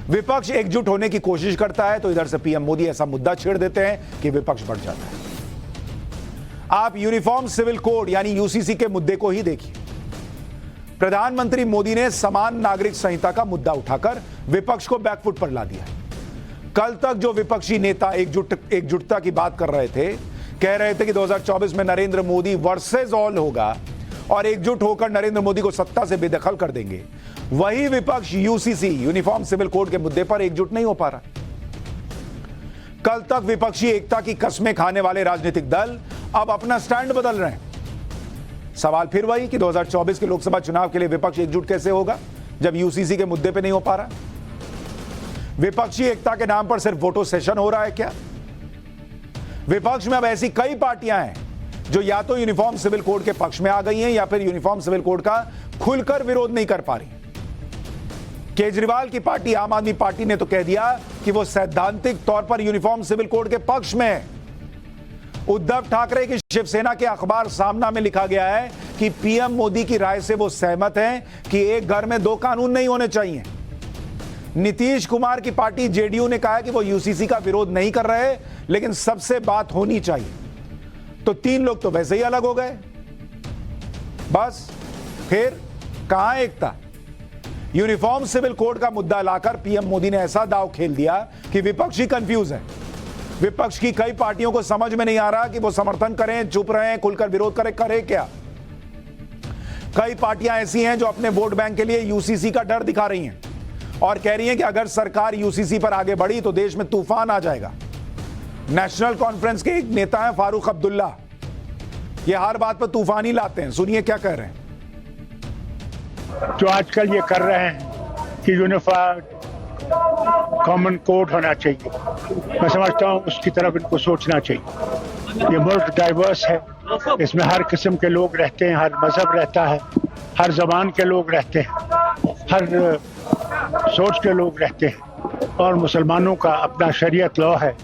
विपक्ष एकजुट होने की कोशिश करता है तो इधर से पीएम मोदी ऐसा मुद्दा छेड़ देते हैं कि विपक्ष बढ़ जाता है। आप यूनिफॉर्म सिविल कोड यानी यूसीसी के मुद्दे को ही देखिए। प्रधानमंत्री मोदी ने समान नागरिक संहिता का मुद्दा उठाकर विपक्ष को बैकफुट पर ला दिया। कल तक जो विपक्षी नेता एकजुटता की बात कर रहे थे, कह रहे थे कि 2024 में नरेंद्र मोदी वर्सेस ऑल होगा और एकजुट होकर नरेंद्र मोदी को सत्ता से बेदखल कर देंगे, वही विपक्ष यूसीसी यूनिफॉर्म सिविल कोड के मुद्दे पर एकजुट नहीं हो पा रहा। कल तक विपक्षी एकता की कस्में खाने वाले राजनीतिक दल अब अपना स्टैंड बदल रहे हैं। सवाल फिर वही कि 2024 के लोकसभा चुनाव के लिए विपक्ष एकजुट कैसे होगा जब यूसीसी के मुद्दे पे नहीं हो पा रहा। विपक्षी एकता के नाम पर सिर्फ फोटो सेशन हो रहा है क्या? विपक्ष में अब ऐसी कई पार्टियां हैं जो या तो यूनिफॉर्म सिविल कोड के पक्ष में आ गई हैं या फिर यूनिफॉर्म सिविल कोड का खुलकर विरोध नहीं कर पा रही। केजरीवाल की पार्टी आम आदमी पार्टी ने तो कह दिया कि वो सैद्धांतिक तौर पर यूनिफॉर्म सिविल कोड के पक्ष में है। उद्धव ठाकरे की शिवसेना के अखबार सामना में लिखा गया है कि पीएम मोदी की राय से वो सहमत हैं कि एक घर में दो कानून नहीं होने चाहिए। नीतीश कुमार की पार्टी जेडीयू ने कहा है कि वो यूसीसी का विरोध नहीं कर रहे, लेकिन सबसे बात होनी चाहिए। तो तीन लोग तो वैसे ही अलग हो गए। बस फिर कहां एकता? यूनिफॉर्म सिविल कोड का मुद्दा लाकर पीएम मोदी ने ऐसा दांव खेल दिया कि विपक्ष ही कंफ्यूज है। विपक्ष की कई पार्टियों को समझ में नहीं आ रहा कि वो समर्थन करें, चुप रहें, खुलकर विरोध करें क्या। कई पार्टियां ऐसी हैं जो अपने वोट बैंक के लिए यूसीसी का डर दिखा रही हैं और कह रही हैं कि अगर सरकार यूसीसी पर आगे बढ़ी तो देश में तूफान आ जाएगा। नेशनल कॉन्फ्रेंस के एक नेता हैं फारूक अब्दुल्ला, ये हर बात पर तूफान ही लाते हैं। सुनिए क्या कह रहे हैं। जो आजकल ये कर रहे हैं कि यूनिफाइड कॉमन कोड होना चाहिए, मैं समझता हूँ उसकी तरफ इनको सोचना चाहिए। ये मुल्क डाइवर्स है, इसमें हर किस्म के लोग रहते हैं, हर मजहब रहता है, हर जबान के लोग रहते हैं, हर सोच के लोग रहते हैं और मुसलमानों का अपना शरीयत लॉ है,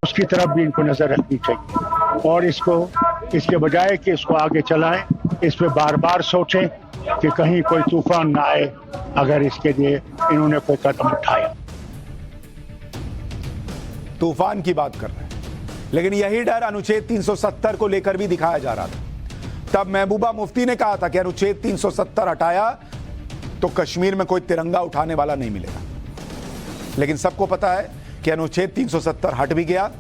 उसकी तरफ भी इनको नजर रखनी चाहिए। और इसके बजाय कि इसको आगे चलाएं, इस पे बार बार सोचें कि कहीं कोई तूफान ना आए अगर इसके लिए इन्होंने कोई कदम उठाया। तूफान की बात कर रहे हैं, लेकिन यही डर अनुच्छेद 370 को लेकर भी दिखाया जा रहा था। तब महबूबा मुफ्ती ने कहा था कि अनुच्छेद 370 हटाया तो कश्मीर में कोई तिरंगा उठाने वाला नहीं मिलेगा। लेकिन सबको पता है कि अनुच्छेद 370 हट भी गया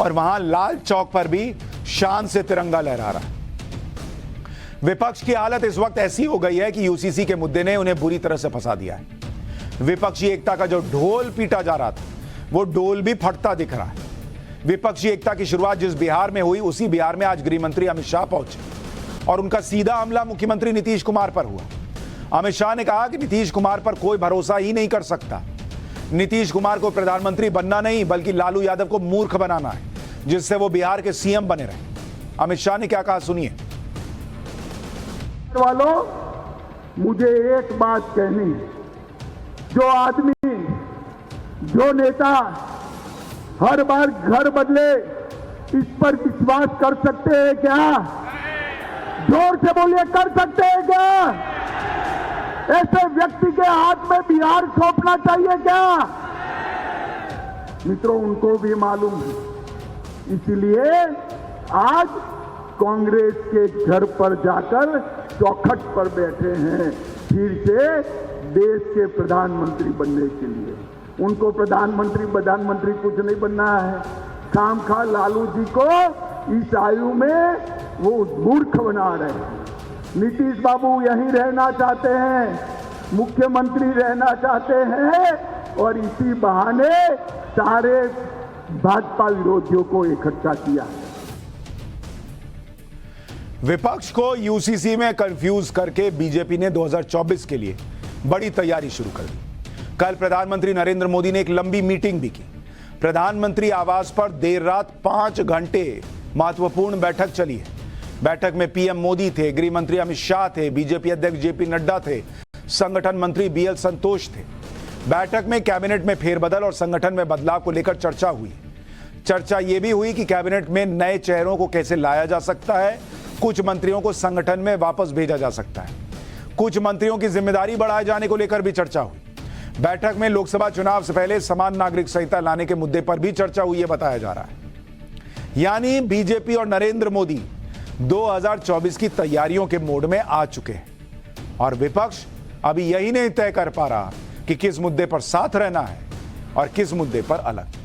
और वहां लाल चौक पर भी शान से तिरंगा लहरा रहा है। विपक्ष की हालत इस वक्त ऐसी हो गई है कि यूसीसी के मुद्दे ने उन्हें बुरी तरह से फंसा दिया है। विपक्षी एकता का जो ढोल पीटा जा रहा था, वो ढोल भी फटता दिख रहा है। विपक्षी एकता की शुरुआत जिस बिहार में हुई, उसी बिहार में आज गृह मंत्री अमित शाह पहुंचे और उनका सीधा हमला मुख्यमंत्री नीतीश कुमार पर हुआ। अमित शाह ने कहा कि नीतीश कुमार पर कोई भरोसा ही नहीं कर सकता। नीतीश कुमार को प्रधानमंत्री बनना नहीं बल्कि लालू यादव को मूर्ख बनाना है, जिससे वो बिहार के सीएम बने रहे। अमित शाह ने क्या कहा, सुनिए। वालों, मुझे एक बात कहनी है, जो आदमी, जो नेता हर बार घर बदले, इस पर विश्वास कर सकते हैं क्या? जोर से बोलिए, कर सकते हैं क्या? ऐसे व्यक्ति के हाथ में बिहार सौंपना चाहिए क्या? मित्रों, उनको भी मालूम है, इसलिए आज कांग्रेस के घर पर जाकर चौखट पर बैठे हैं फिर से देश के प्रधानमंत्री बनने के लिए। उनको प्रधानमंत्री कुछ नहीं बनना है। खामखा लालू जी को इस आयु में वो मूर्ख बना रहे हैं। नीतीश बाबू यहीं रहना चाहते हैं, मुख्यमंत्री रहना चाहते हैं और इसी बहाने सारे भाजपा विरोधियों को इकट्ठा किया है। विपक्ष को यूसीसी में कंफ्यूज करके बीजेपी ने 2024 के लिए बड़ी तैयारी शुरू कर दी। कल प्रधानमंत्री नरेंद्र मोदी ने एक लंबी मीटिंग भी की। प्रधानमंत्री आवास पर देर रात 5 घंटे महत्वपूर्ण बैठक चली है। बैठक में पीएम मोदी थे, गृह मंत्री अमित शाह थे, बीजेपी अध्यक्ष जेपी नड्डा थे, संगठन मंत्री बीएल संतोष थे। बैठक में कैबिनेट में फेरबदल और संगठन में बदलाव को लेकर चर्चा हुई। चर्चा यह भी हुई कि कैबिनेट में नए चेहरों को कैसे लाया जा सकता है, कुछ मंत्रियों को संगठन में वापस भेजा जा सकता है, कुछ मंत्रियों की जिम्मेदारी बढ़ाए जाने को लेकर भी चर्चा हुई। बैठक में लोकसभा चुनाव से पहले समान नागरिक संहिता लाने के मुद्दे पर भी चर्चा हुई है बताया जा रहा है। यानी बीजेपी और नरेंद्र मोदी 2024 की तैयारियों के मोड में आ चुके हैं और विपक्ष अभी यही नहीं तय कर पा रहा कि किस मुद्दे पर साथ रहना है और किस मुद्दे पर अलग।